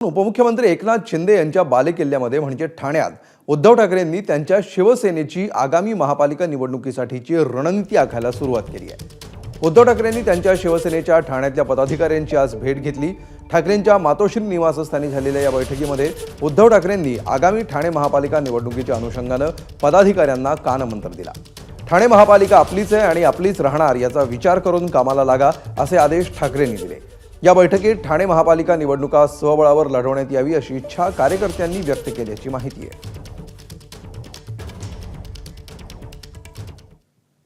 उपमुख्यमंत्री एकनाथ शिंदे यांच्या बालेकिल्ल्यामध्ये म्हणजे ठाण्यात उद्धव ठाकरेंनी त्यांच्या शिवसेनेची आगामी महापालिका निवडणुकीसाठीची रणनीती आखायला सुरुवात केली आहे। उद्धव ठाकरेंनी त्यांच्या शिवसेनेच्या ठाण्यातल्या पदाधिकाऱ्यांची आज भेट घेतली। ठाकरेंच्या मातोश्री निवासस्थानी झालेल्या या बैठकीमध्ये उद्धव ठाकरेंनी आगामी ठाणे महापालिका निवडणुकीच्या अनुषंगाने पदाधिकाऱ्यांना कानमंत्र दिला। ठाणे महापालिका आपलीच आहे आणि आपलीच राहणार याचा विचार करून कामाला लागा असे आदेश ठाकरेंनी दिले। या बैठकीत ठाणे महापालिका निवडणुका स्वबळावर लढवण्यात यावी अशी इच्छा कार्यकर्त्यांनी व्यक्त केल्याची माहिती आहे।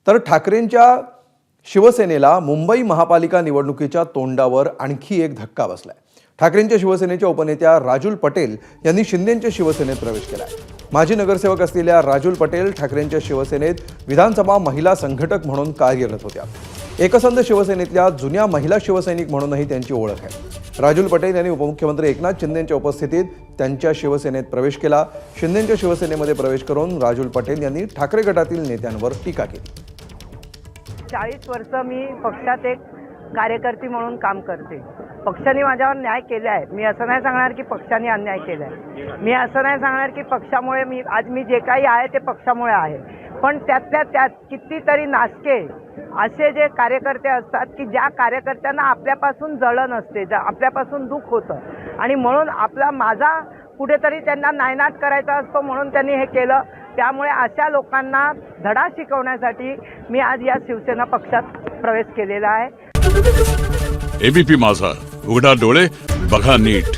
तर ठाकरेंच्या शिवसेनेला मुंबई महापालिका निवडणुकीच्या तोंडावर आणखी एक धक्का बसलाय। ठाकरेंच्या शिवसेनेच्या उपनेत्या राजुल पटेल यांनी शिंदेंच्या शिवसेनेत प्रवेश केलाय। माजी नगरसेवक असलेल्या राजुल पटेल ठाकरेंच्या शिवसेनेत विधानसभा महिला संघटक म्हणून कार्यरत होत्या। एकसंध शिवसेनेतल्या जुन्या महिला शिवसैनिक म्हणूनही त्यांची ओळख आहे। राजुल पटेल यांनी उपमुख्यमंत्री एकनाथ शिंदेंच्या उपस्थितीत त्यांच्या शिवसेनेत प्रवेश केला। शिंदेंच्या शिवसेनेमध्ये प्रवेश करून राजुल पटेल यांनी ठाकरे गटातील नेत्यांवर टीका केली। 40 वर्ष मी पक्षात एक कार्यकर्ती म्हणून काम करते। पक्षाने माझ्यावर न्याय केला आहे। मी असं नाही सांगणार की पक्षाने अन्याय केला आहे। मी असं नाही सांगणार की पक्षामुळे आज मी जे काही आहे ते पक्षामुळे आहे। पण त्यातल्या त्यात कितीतरी नासके असे जे कार्यकर्ते असतात की ज्या कार्यकर्त्यांना आपल्यापासून जळण असते, आपल्यापासून दुःख होतं आणि म्हणून माझा कुठेतरी त्यांना नायनाट करायचा असतो म्हणून त्यांनी हे केलं। त्यामुळे अशा लोकांना धडा शिकवण्यासाठी मी आज या शिवसेना पक्षात प्रवेश केलेला आहे। एबीपी माझा, उघडा डोळे बघा नीट।